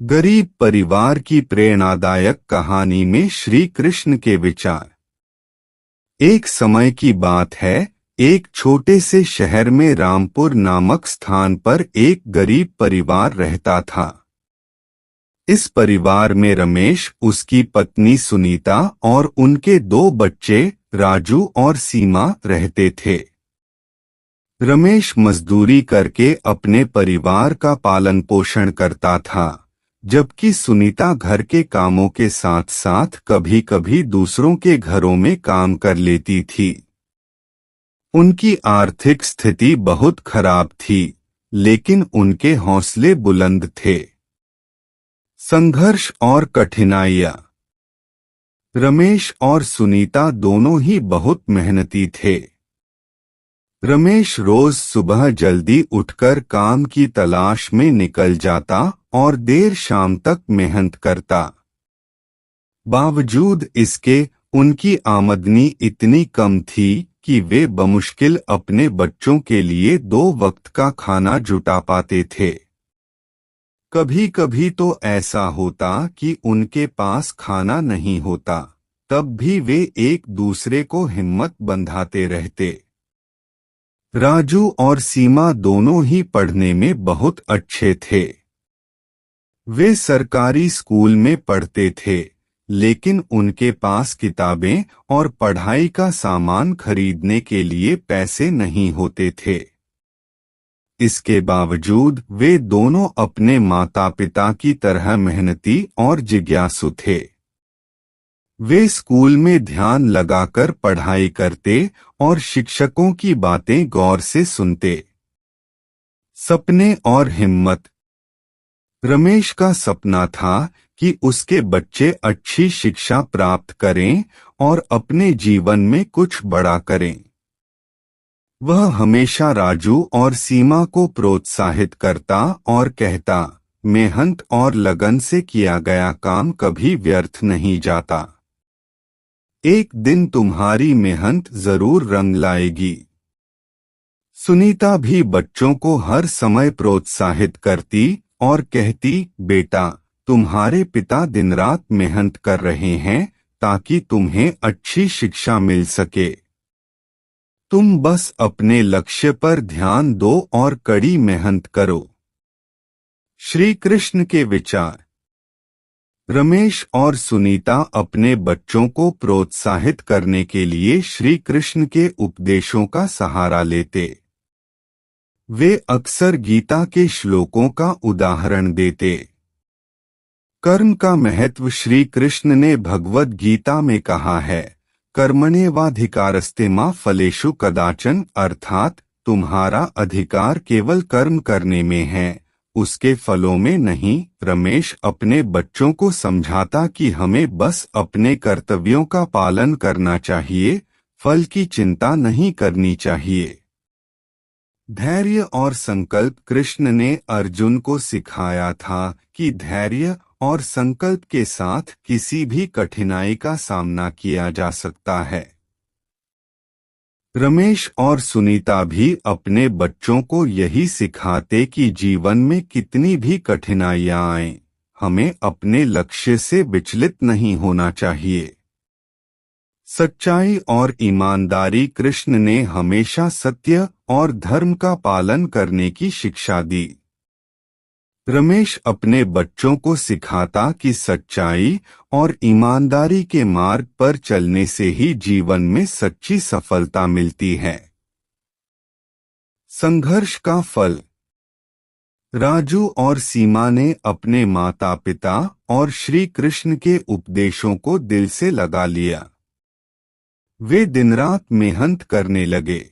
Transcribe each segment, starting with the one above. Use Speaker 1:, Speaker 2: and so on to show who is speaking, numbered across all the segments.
Speaker 1: गरीब परिवार की प्रेरणादायक कहानी में श्री कृष्ण के विचार। एक समय की बात है, एक छोटे से शहर में रामपुर नामक स्थान पर एक गरीब परिवार रहता था। इस परिवार में रमेश, उसकी पत्नी सुनीता और उनके दो बच्चे राजू और सीमा रहते थे। रमेश मजदूरी करके अपने परिवार का पालन पोषण करता था, जबकि सुनीता घर के कामों के साथ साथ कभी कभी दूसरों के घरों में काम कर लेती थी। उनकी आर्थिक स्थिति बहुत खराब थी, लेकिन उनके हौसले बुलंद थे। संघर्ष और कठिनाइयां। रमेश और सुनीता दोनों ही बहुत मेहनती थे। रमेश रोज सुबह जल्दी उठकर काम की तलाश में निकल जाता और देर शाम तक मेहनत करता। बावजूद इसके उनकी आमदनी इतनी कम थी कि वे बमुश्किल अपने बच्चों के लिए 2 वक्त का खाना जुटा पाते थे। कभी कभी तो ऐसा होता कि उनके पास खाना नहीं होता, तब भी वे एक दूसरे को हिम्मत बंधाते रहते। राजू और सीमा दोनों ही पढ़ने में बहुत अच्छे थे। वे सरकारी स्कूल में पढ़ते थे, लेकिन उनके पास किताबें और पढ़ाई का सामान खरीदने के लिए पैसे नहीं होते थे। इसके बावजूद वे दोनों अपने माता पिता की तरह मेहनती और जिज्ञासु थे। वे स्कूल में ध्यान लगाकर पढ़ाई करते और शिक्षकों की बातें गौर से सुनते। सपने और हिम्मत। रमेश का सपना था कि उसके बच्चे अच्छी शिक्षा प्राप्त करें और अपने जीवन में कुछ बड़ा करें। वह हमेशा राजू और सीमा को प्रोत्साहित करता और कहता, मेहनत और लगन से किया गया काम कभी व्यर्थ नहीं जाता। एक दिन तुम्हारी मेहनत जरूर रंग लाएगी। सुनीता भी बच्चों को हर समय प्रोत्साहित करती और कहती, बेटा, तुम्हारे पिता दिन रात मेहनत कर रहे हैं ताकि तुम्हें अच्छी शिक्षा मिल सके। तुम बस अपने लक्ष्य पर ध्यान दो और कड़ी मेहनत करो। श्री कृष्ण के विचार। रमेश और सुनीता अपने बच्चों को प्रोत्साहित करने के लिए श्री कृष्ण के उपदेशों का सहारा लेते। वे अक्सर गीता के श्लोकों का उदाहरण देते। कर्म का महत्व श्री कृष्ण ने भगवद गीता में कहा है, कर्मण्येवाधिकारस्ते मा फलेषु कदाचन, अर्थात तुम्हारा अधिकार केवल कर्म करने में है, उसके फलों में नहीं। रमेश अपने बच्चों को समझाता कि हमें बस अपने कर्तव्यों का पालन करना चाहिए, फल की चिंता नहीं करनी चाहिए। धैर्य और संकल्प। कृष्ण ने अर्जुन को सिखाया था कि धैर्य और संकल्प के साथ किसी भी कठिनाई का सामना किया जा सकता है। रमेश और सुनीता भी अपने बच्चों को यही सिखाते कि जीवन में कितनी भी कठिनाइयां आएं, हमें अपने लक्ष्य से विचलित नहीं होना चाहिए। सच्चाई और ईमानदारी। कृष्ण ने हमेशा सत्य और धर्म का पालन करने की शिक्षा दी। रमेश अपने बच्चों को सिखाता कि सच्चाई और ईमानदारी के मार्ग पर चलने से ही जीवन में सच्ची सफलता मिलती है। संघर्ष का फल। राजू और सीमा ने अपने माता पिता और श्री कृष्ण के उपदेशों को दिल से लगा लिया। वे दिन रात मेहनत करने लगे।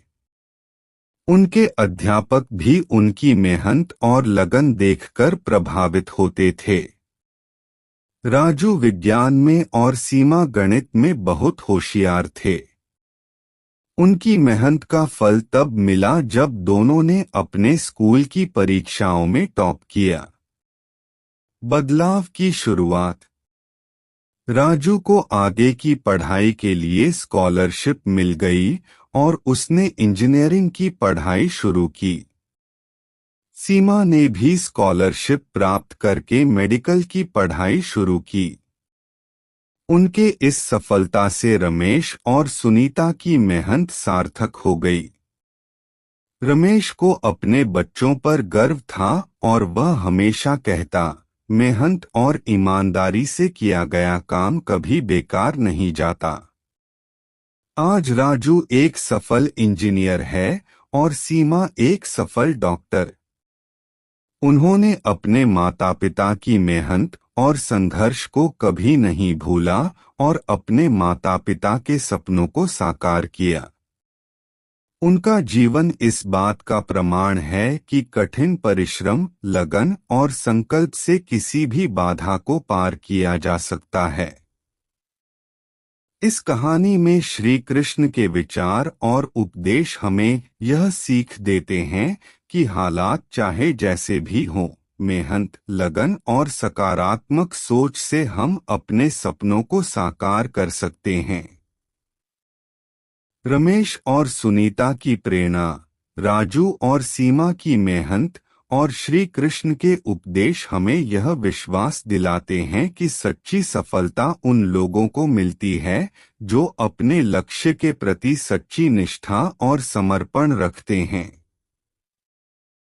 Speaker 1: उनके अध्यापक भी उनकी मेहनत और लगन देखकर प्रभावित होते थे। राजू विज्ञान में और सीमा गणित में बहुत होशियार थे। उनकी मेहनत का फल तब मिला जब दोनों ने अपने स्कूल की परीक्षाओं में टॉप किया। बदलाव की शुरुआत। राजू को आगे की पढ़ाई के लिए स्कॉलरशिप मिल गई और उसने इंजीनियरिंग की पढ़ाई शुरू की। सीमा ने भी स्कॉलरशिप प्राप्त करके मेडिकल की पढ़ाई शुरू की। उनके इस सफलता से रमेश और सुनीता की मेहनत सार्थक हो गई। रमेश को अपने बच्चों पर गर्व था और वह हमेशा कहता, मेहनत और ईमानदारी से किया गया काम कभी बेकार नहीं जाता। आज राजू एक सफल इंजीनियर है और सीमा एक सफल डॉक्टर। उन्होंने अपने माता पिता की मेहनत और संघर्ष को कभी नहीं भूला और अपने माता पिता के सपनों को साकार किया। उनका जीवन इस बात का प्रमाण है कि कठिन परिश्रम, लगन और संकल्प से किसी भी बाधा को पार किया जा सकता है। इस कहानी में श्री कृष्ण के विचार और उपदेश हमें यह सीख देते हैं कि हालात चाहे जैसे भी हों, मेहनत, लगन और सकारात्मक सोच से हम अपने सपनों को साकार कर सकते हैं। रमेश और सुनीता की प्रेरणा, राजू और सीमा की मेहनत और श्री कृष्ण के उपदेश हमें यह विश्वास दिलाते हैं कि सच्ची सफलता उन लोगों को मिलती है जो अपने लक्ष्य के प्रति सच्ची निष्ठा और समर्पण रखते हैं।